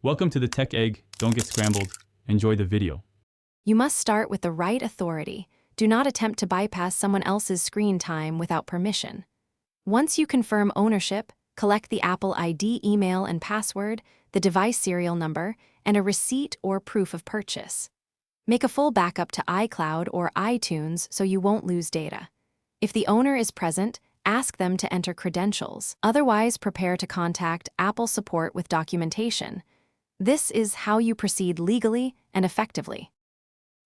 Welcome to the Tech Egg. Don't get scrambled. Enjoy the video. You must start with the right authority. Do not attempt to bypass someone else's screen time without permission. Once you confirm ownership, collect the Apple ID email and password, the device serial number, and a receipt or proof of purchase. Make a full backup to iCloud or iTunes so you won't lose data. If the owner is present, ask them to enter credentials. Otherwise, prepare to contact Apple support with documentation. This is how you proceed legally and effectively.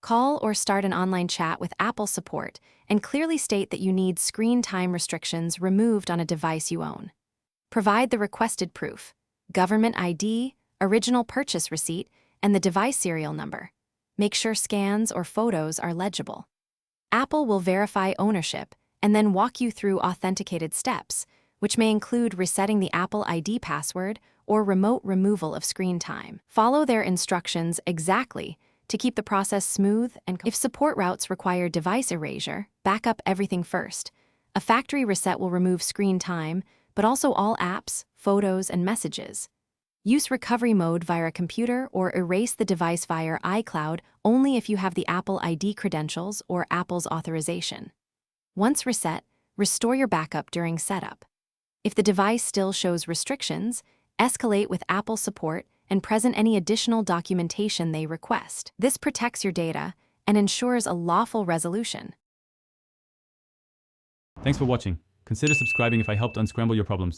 Call or start an online chat with Apple support and clearly state that you need screen time restrictions removed on a device you own. Provide the requested proof, government ID, original purchase receipt, and the device serial number. Make sure scans or photos are legible. Apple will verify ownership and then walk you through authenticated steps, which may include resetting the Apple ID password or remote removal of screen time. Follow their instructions exactly to keep the process smooth and if support routes require device erasure, back up everything first. A factory reset will remove screen time, but also all apps, photos, and messages. Use recovery mode via a computer or erase the device via iCloud only if you have the Apple ID credentials or Apple's authorization. Once reset, restore your backup during setup. If the device still shows restrictions, escalate with Apple support and present any additional documentation they request. This protects your data and ensures a lawful resolution. Thanks for watching. Consider subscribing if I helped unscramble your problems.